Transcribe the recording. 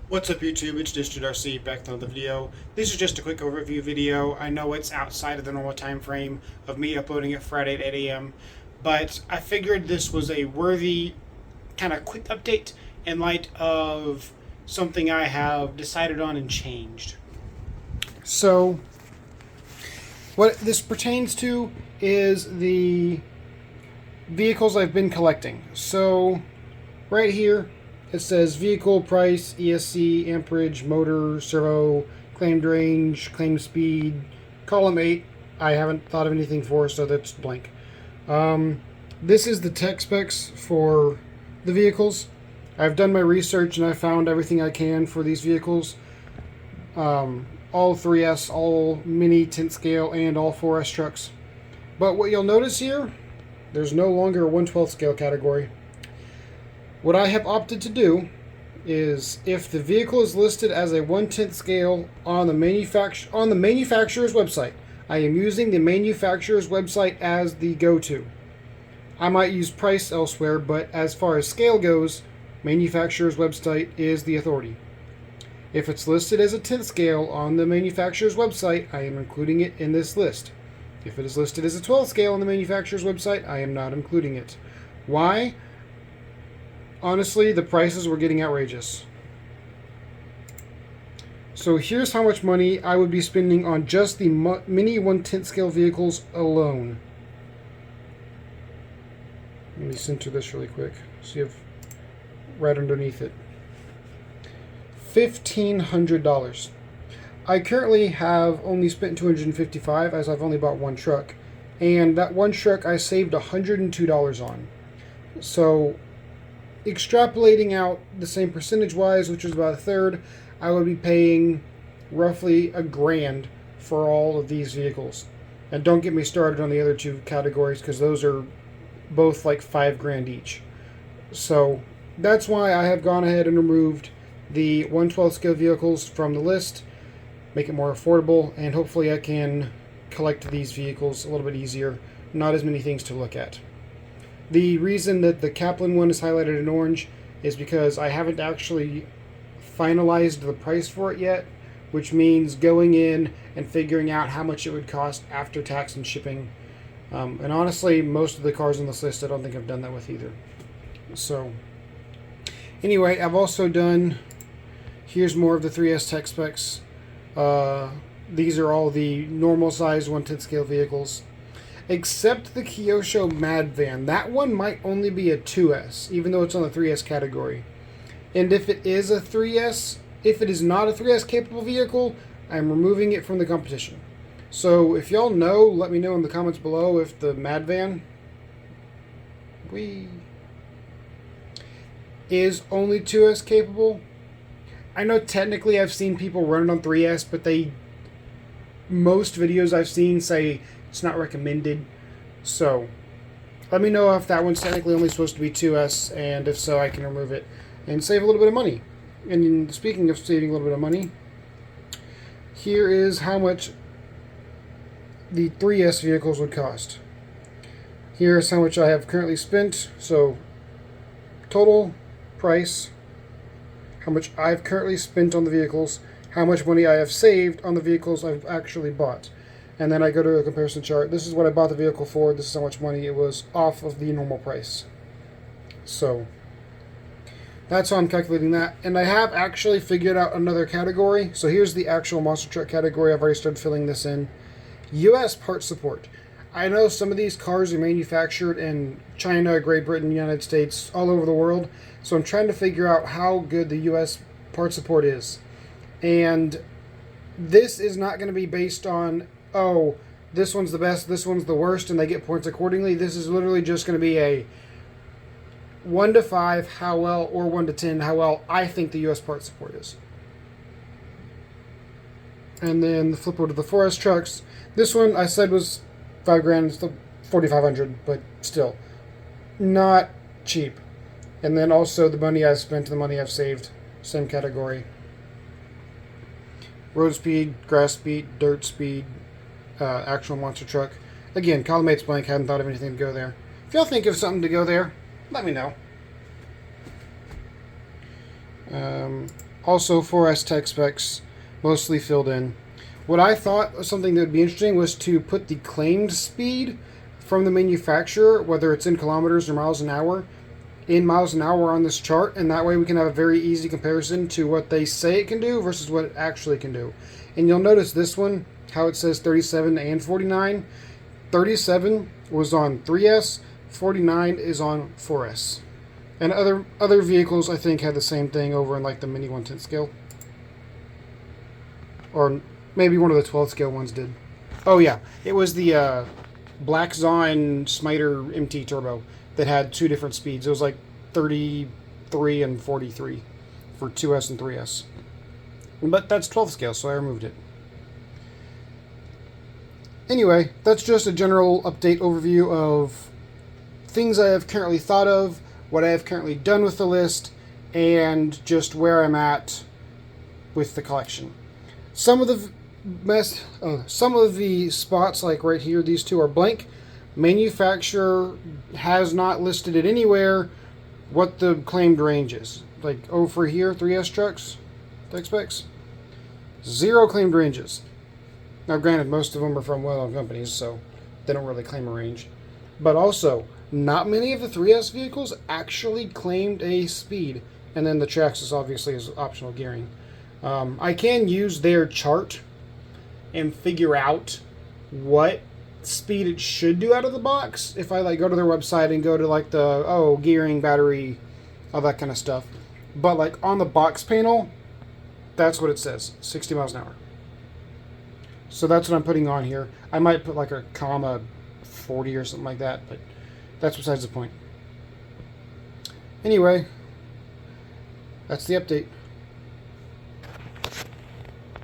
What's up YouTube, it's DistroRC back with another video. This is just a quick overview video. I know it's outside of the normal time frame of me uploading it Friday at 8 a.m. But I figured this was a worthy kind of quick update in light of something I have decided on and changed. So, what this pertains to is the vehicles I've been collecting. So, right here, it says vehicle price, ESC, amperage, motor, servo, claimed range, claimed speed, column 8. I haven't thought of anything for, so that's blank. This is the tech specs for the vehicles. I've done my research and I found everything I can for these vehicles. All 3S, all mini tint scale, and all 4S trucks. But what you'll notice here, there's no longer a 1/12 scale category. What I have opted to do is, if the vehicle is listed as a 1/10 scale on the manufacturer's website, I am using the manufacturer's website as the go-to. I might use price elsewhere, but as far as scale goes, manufacturer's website is the authority. If it's listed as a 10th scale on the manufacturer's website, I am including it in this list. If it is listed as a 12th scale on the manufacturer's website, I am not including it. Why? Honestly, the prices were getting outrageous. So here's how much money I would be spending on just the mini 1/10 scale vehicles alone. Let me center this really quick. See if right underneath it. $1,500. I currently have only spent $255 as I've only bought one truck. And that one truck I saved $102 on. So extrapolating out the same percentage-wise, which is about a third, I would be paying roughly $1,000 for all of these vehicles. And don't get me started on the other two categories, because those are both like $5,000 each. So that's why I have gone ahead and removed the 1/12 scale vehicles from the list, make it more affordable, and hopefully I can collect these vehicles a little bit easier. Not as many things to look at. The reason that the Kaplan one is highlighted in orange is because I haven't actually finalized the price for it yet, which means going in and figuring out how much it would cost after tax and shipping. And honestly, most of the cars on this list I don't think I've done that with either. So, anyway, I've also done, here's more of the 3S tech specs. These are all the normal size 1/10 scale vehicles. Except the Kyosho Mad van. That one might only be a 2S, even though it's on the 3S category. And if it is a 3S, if it is not a 3S capable vehicle, I'm removing it from the competition. So if y'all know, let me know in the comments below if the Mad van is only 2S capable. I know technically I've seen people run it on 3S, but most videos I've seen say it's not recommended. So let me know if that one's technically only supposed to be 2S, and if so, I can remove it and save a little bit of money. And speaking of saving a little bit of money, here is how much the 3S vehicles would cost. Here's how much I have currently spent. So total price, how much I've currently spent on the vehicles, how much money I have saved on the vehicles I've actually bought. And then I go to a comparison chart. This is what I bought the vehicle for. This is how much money it was off of the normal price. So that's how I'm calculating that. And I have actually figured out another category. So here's the actual monster truck category. I've already started filling this in. U.S. parts support. I know some of these cars are manufactured in China, Great Britain, United States, all over the world. So I'm trying to figure out how good the U.S. parts support is. And this is not going to be based on, oh, this one's the best, this one's the worst, and they get points accordingly. This is literally just going to be a 1 to 5 how well, or 1 to 10 how well I think the U.S. parts support is. And then the flip over to the 4S trucks. This one I said was $5,000, still $4,500, but still not cheap. And then also the money I've spent, the money I've saved, same category. Road speed, grass speed, dirt speed, actual monster truck. Again, column 8's blank, hadn't thought of anything to go there. If y'all think of something to go there, let me know. Also 4S tech specs, mostly filled in. What I thought was something that would be interesting was to put the claimed speed from the manufacturer, whether it's in kilometers or miles an hour, in miles an hour on this chart, and that way we can have a very easy comparison to what they say it can do versus what it actually can do. And you'll notice this one, how it says 37 and 49. 37 was on 3S, 49 is on 4S. And other vehicles, I think, had the same thing over in like the mini 1/10 scale. Or maybe one of the 12 scale ones did. Oh yeah, it was the Black Zon Smiter MT Turbo that had two different speeds. It was like 33 and 43 for 2S and 3S. But that's 12 scale, so I removed it. Anyway, that's just a general update overview of things I have currently thought of, what I have currently done with the list, and just where I'm at with the collection. Some of the spots, like right here, these two are blank. Manufacturer has not listed it anywhere what the claimed range is. Like over here, 3S trucks, tech specs, 0 claimed ranges. Now, granted, most of them are from well-known companies, so they don't really claim a range. But also, not many of the 3S vehicles actually claimed a speed. And then the Traxxas obviously is optional gearing. I can use their chart and figure out what speed it should do out of the box if I like go to their website and go to like the gearing, battery, all that kind of stuff. But like on the box panel, that's what it says, 60 miles an hour. So that's what I'm putting on here. I might put like a comma 40 or something like that, but that's besides the point. Anyway, that's the update.